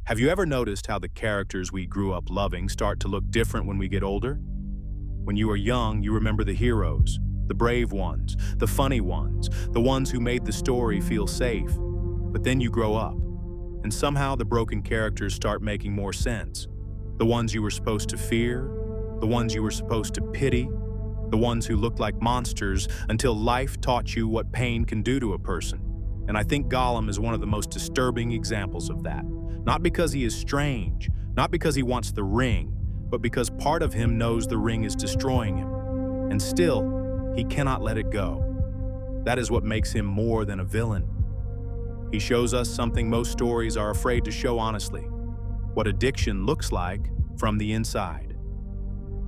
Have you ever noticed how the characters we grew up loving start to look different when we get older? When you are young, you remember the heroes, the brave ones, the funny ones, the ones who made the story feel safe. But then you grow up, and somehow the broken characters start making more sense. The ones you were supposed to fear, the ones you were supposed to pity, the ones who looked like monsters until life taught you what pain can do to a person. And I think Gollum is one of the most disturbing examples of that. Not because he is strange, not because he wants the ring, but because part of him knows the ring is destroying him. And still, he cannot let it go. That is what makes him more than a villain. He shows us something most stories are afraid to show honestly: what addiction looks like from the inside.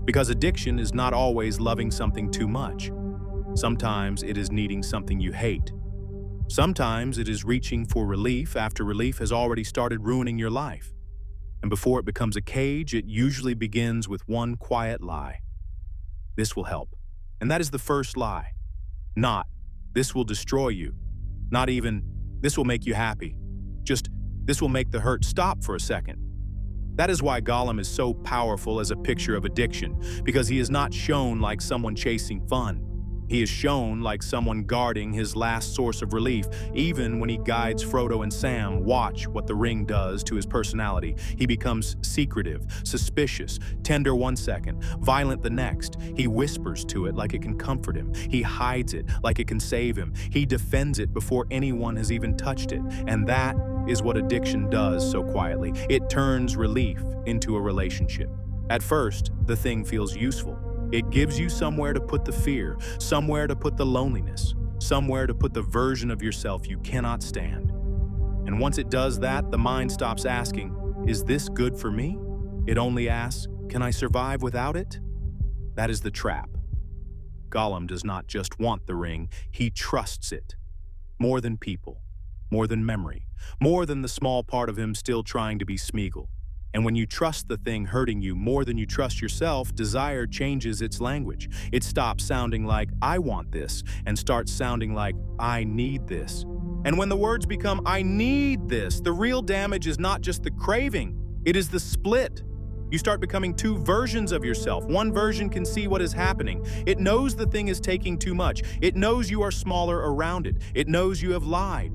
Because addiction is not always loving something too much. Sometimes it is needing something you hate. Sometimes it is reaching for relief after relief has already started ruining your life. And before it becomes a cage, it usually begins with one quiet lie. This will help. And that is the first lie. Not, this will destroy you. Not even, this will make you happy. Just, this will make the hurt stop for a second. That is why Gollum is so powerful as a picture of addiction, because he is not shown like someone chasing fun. He is shown like someone guarding his last source of relief. Even when he guides Frodo and Sam, watch what the ring does to his personality. He becomes secretive, suspicious, tender one second, violent the next. He whispers to it like it can comfort him. He hides it like it can save him. He defends it before anyone has even touched it. And that is what addiction does so quietly. It turns relief into a relationship. At first, the thing feels useful. It gives you somewhere to put the fear, somewhere to put the loneliness, somewhere to put the version of yourself you cannot stand. And once it does that, the mind stops asking, is this good for me? It only asks, can I survive without it? That is the trap. Gollum does not just want the ring, he trusts it. More than people, more than memory, more than the small part of him still trying to be Smeagol. And when you trust the thing hurting you more than you trust yourself, desire changes its language. It stops sounding like, I want this, and starts sounding like, I need this. And when the words become, I need this, the real damage is not just the craving, it is the split. You start becoming two versions of yourself. One version can see what is happening. It knows the thing is taking too much. It knows you are smaller around it. It knows you have lied.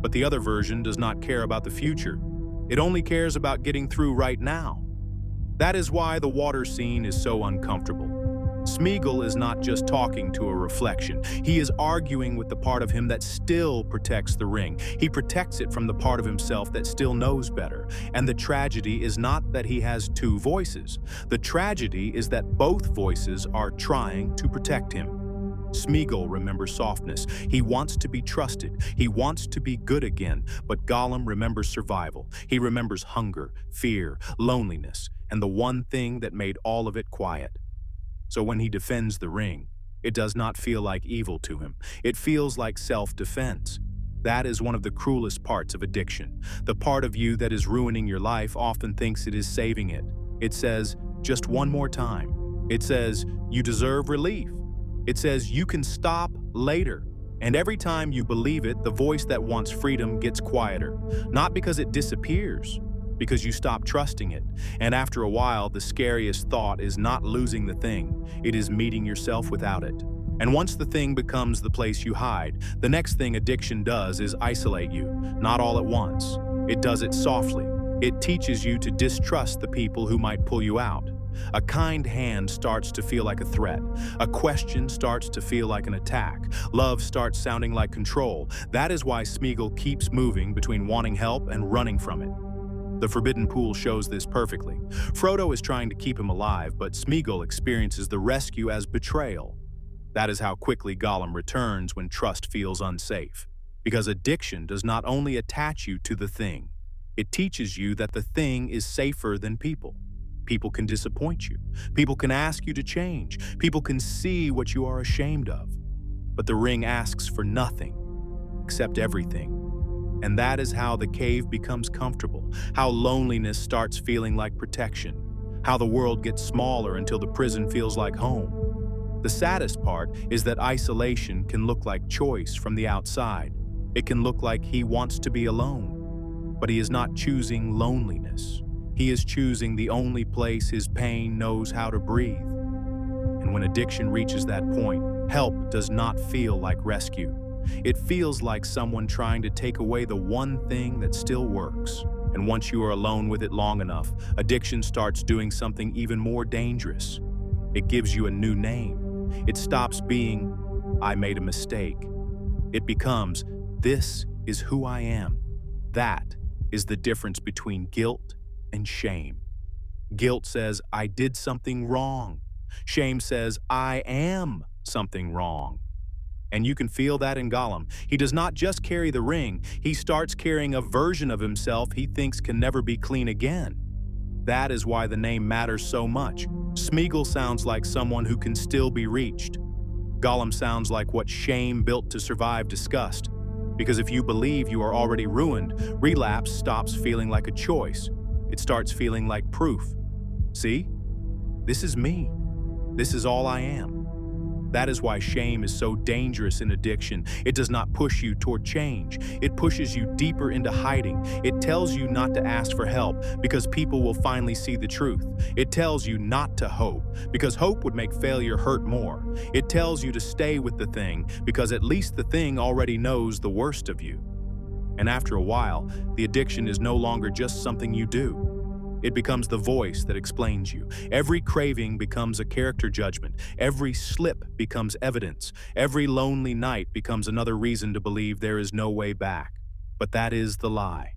But the other version does not care about the future. It only cares about getting through right now. That is why the water scene is so uncomfortable. Smeagol is not just talking to a reflection. He is arguing with the part of him that still protects the ring. He protects it from the part of himself that still knows better. And the tragedy is not that he has two voices. The tragedy is that both voices are trying to protect him. Smeagol remembers softness. He wants to be trusted. He wants to be good again. But Gollum remembers survival. He remembers hunger, fear, loneliness, and the one thing that made all of it quiet. So when he defends the ring, it does not feel like evil to him. It feels like self-defense. That is one of the cruelest parts of addiction. The part of you that is ruining your life often thinks it is saving it. It says, just one more time. It says, you deserve relief. It says you can stop later. And every time you believe it, the voice that wants freedom gets quieter. Not because it disappears, because you stop trusting it. And after a while, the scariest thought is not losing the thing. It is meeting yourself without it. And once the thing becomes the place you hide, the next thing addiction does is isolate you. Not all at once. It does it softly. It teaches you to distrust the people who might pull you out. A kind hand starts to feel like a threat. A question starts to feel like an attack. Love starts sounding like control. That is why Smeagol keeps moving between wanting help and running from it. The Forbidden Pool shows this perfectly. Frodo is trying to keep him alive, but Smeagol experiences the rescue as betrayal. That is how quickly Gollum returns when trust feels unsafe. Because addiction does not only attach you to the thing, it teaches you that the thing is safer than people. People can disappoint you. People can ask you to change. People can see what you are ashamed of. But the ring asks for nothing, except everything. And that is how the cave becomes comfortable, how loneliness starts feeling like protection, how the world gets smaller until the prison feels like home. The saddest part is that isolation can look like choice from the outside. It can look like he wants to be alone. But he is not choosing loneliness. He is choosing the only place his pain knows how to breathe. And when addiction reaches that point, help does not feel like rescue. It feels like someone trying to take away the one thing that still works. And once you are alone with it long enough, addiction starts doing something even more dangerous. It gives you a new name. It stops being, "I made a mistake." It becomes, "This is who I am." That is the difference between guilt and shame. Guilt says, "I did something wrong." Shame says, "I am something wrong." And you can feel that in Gollum. He does not just carry the ring, he starts carrying a version of himself he thinks can never be clean again. That is why the name matters so much. Smeagol sounds like someone who can still be reached. Gollum sounds like what shame built to survive disgust. Because if you believe you are already ruined, relapse stops feeling like a choice. It starts feeling like proof. See? This is me. This is all I am. That is why shame is so dangerous in addiction. It does not push you toward change. It pushes you deeper into hiding. It tells you not to ask for help because people will finally see the truth. It tells you not to hope because hope would make failure hurt more. It tells you to stay with the thing because at least the thing already knows the worst of you. And after a while, the addiction is no longer just something you do. It becomes the voice that explains you. Every craving becomes a character judgment. Every slip becomes evidence. Every lonely night becomes another reason to believe there is no way back. But that is the lie.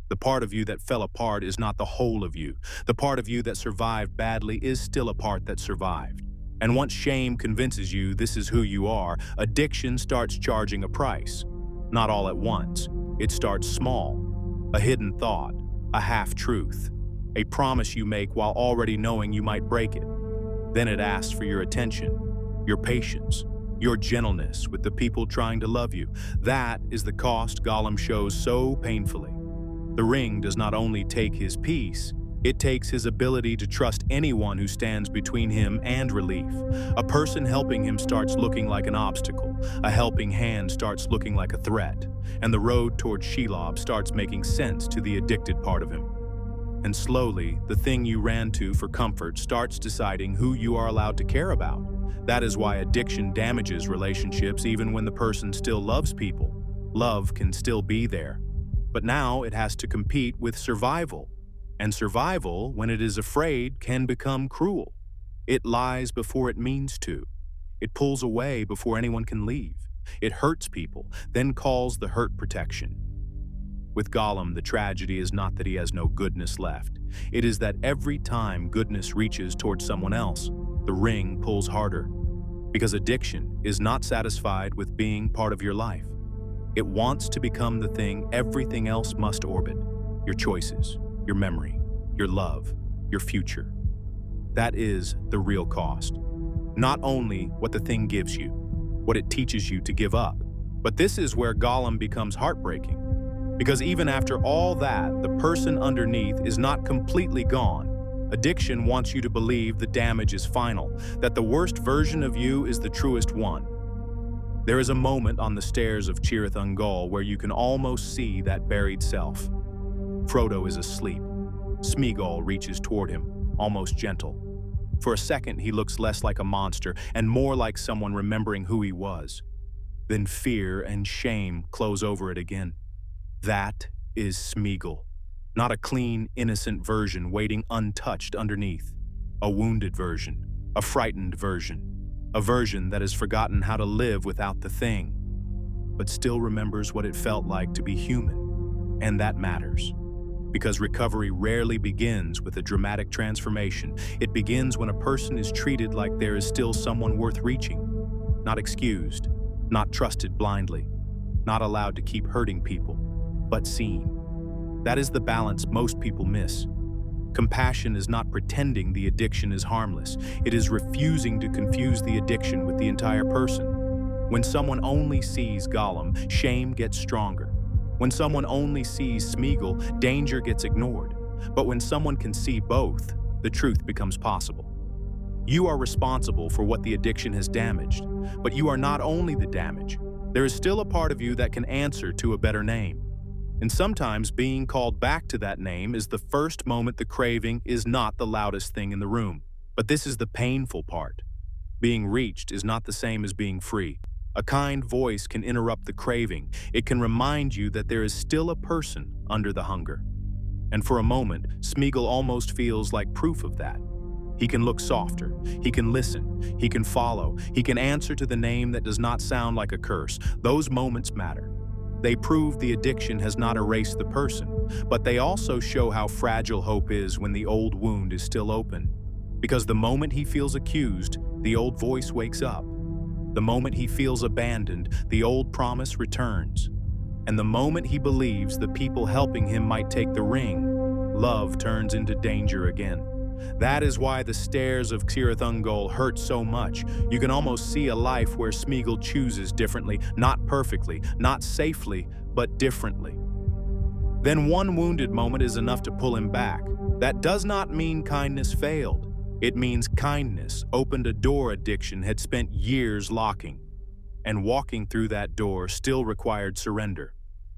The part of you that fell apart is not the whole of you. The part of you that survived badly is still a part that survived. And once shame convinces you this is who you are, addiction starts charging a price. Not all at once. It starts small. A hidden thought. A half-truth. A promise you make while already knowing you might break it. Then it asks for your attention, your patience, your gentleness with the people trying to love you. That is the cost Gollum shows so painfully. The ring does not only take his peace, it takes his ability to trust anyone who stands between him and relief. A person helping him starts looking like an obstacle. A helping hand starts looking like a threat. And the road toward Shelob starts making sense to the addicted part of him. And slowly, the thing you ran to for comfort starts deciding who you are allowed to care about. That is why addiction damages relationships even when the person still loves people. Love can still be there. But now it has to compete with survival. And survival, when it is afraid, can become cruel. It lies before it means to. It pulls away before anyone can leave. It hurts people, then calls the hurt protection. With Gollum, the tragedy is not that he has no goodness left. It is that every time goodness reaches towards someone else, the ring pulls harder. Because addiction is not satisfied with being part of your life. It wants to become the thing everything else must orbit. Your choices, your memory, your love, your future. That is the real cost. Not only what the thing gives you, what it teaches you to give up, but this is where Gollum becomes heartbreaking. Because even after all that, the person underneath is not completely gone. Addiction wants you to believe the damage is final, that the worst version of you is the truest one. There is a moment on the stairs of Cirith Ungol where you can almost see that buried self. Frodo is asleep. Smeagol reaches toward him, almost gentle. For a second, he looks less like a monster and more like someone remembering who he was. Then fear and shame close over it again. That is Smeagol, not a clean, innocent version waiting untouched underneath. A wounded version, a frightened version, a version that has forgotten how to live without the thing, but still remembers what it felt like to be human. And that matters. Because recovery rarely begins with a dramatic transformation. It begins when a person is treated like there is still someone worth reaching, not excused, not trusted blindly, not allowed to keep hurting people, but seen. That is the balance most people miss. Compassion is not pretending the addiction is harmless. It is refusing to confuse the addiction with the entire person. When someone only sees Gollum, shame gets stronger. When someone only sees Smeagol, danger gets ignored. But when someone can see both, the truth becomes possible. You are responsible for what the addiction has damaged, but you are not only the damage. There is still a part of you that can answer to a better name. And sometimes being called back to that name is the first moment the craving is not the loudest thing in the room. But this is the painful part. Being reached is not the same as being free. A kind voice can interrupt the craving. It can remind you that there is still a person under the hunger. And for a moment, Smeagol almost feels like proof of that. He can look softer, he can listen, he can follow, he can answer to the name that does not sound like a curse. Those moments matter. They prove the addiction has not erased the person, but they also show how fragile hope is when the old wound is still open. Because the moment he feels accused, the old voice wakes up. The moment he feels abandoned, the old promise returns. And the moment he believes the people helping him might take the ring, love turns into danger again. That is why the stairs of Cirith Ungol hurt so much. You can almost see a life where Smeagol chooses differently, not perfectly, not safely, but differently. Then one wounded moment is enough to pull him back. That does not mean kindness failed. It means kindness opened a door addiction had spent years locking. And walking through that door still required surrender.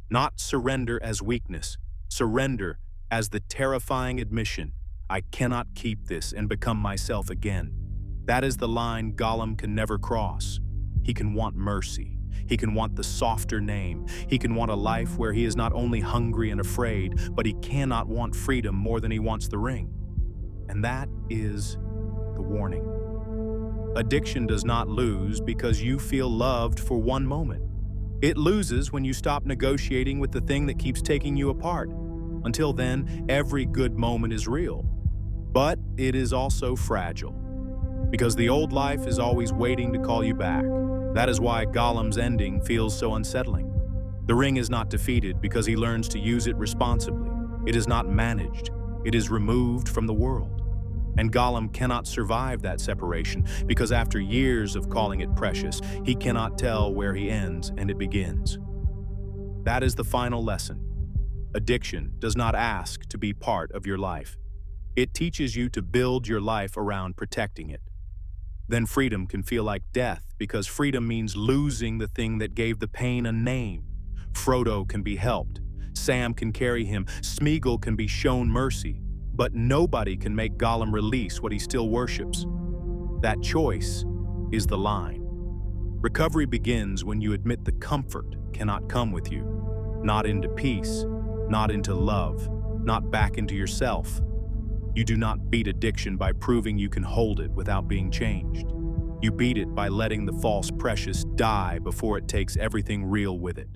Not surrender as weakness, surrender as the terrifying admission, I cannot keep this and become myself again. That is the line Gollum can never cross. He can want mercy. He can want the softer name. He can want a life where he is not only hungry and afraid, but he cannot want freedom more than he wants the ring. And that is the warning. Addiction does not lose because you feel loved for one moment. It loses when you stop negotiating with the thing that keeps taking you apart. Until then, every good moment is real. But it is also fragile. Because the old life is always waiting to call you back. That is why Gollum's ending feels so unsettling. The ring is not defeated because he learns to use it responsibly. It is not managed. It is removed from the world. And Gollum cannot survive that separation because after years of calling it precious, he cannot tell where he ends and it begins. That is the final lesson. Addiction does not ask to be part of your life. It teaches you to build your life around protecting it. Then freedom can feel like death because freedom means losing the thing that gave the pain a name. Frodo can be helped. Sam can carry him. Smeagol can be shown mercy. But nobody can make Gollum release what he still worships. That choice is the line. Recovery begins when you admit the comfort cannot come with you. Not into peace, not into love, not back into yourself. You do not beat addiction by proving you can hold it without being changed. You beat it by letting the false precious die before it takes everything real with it.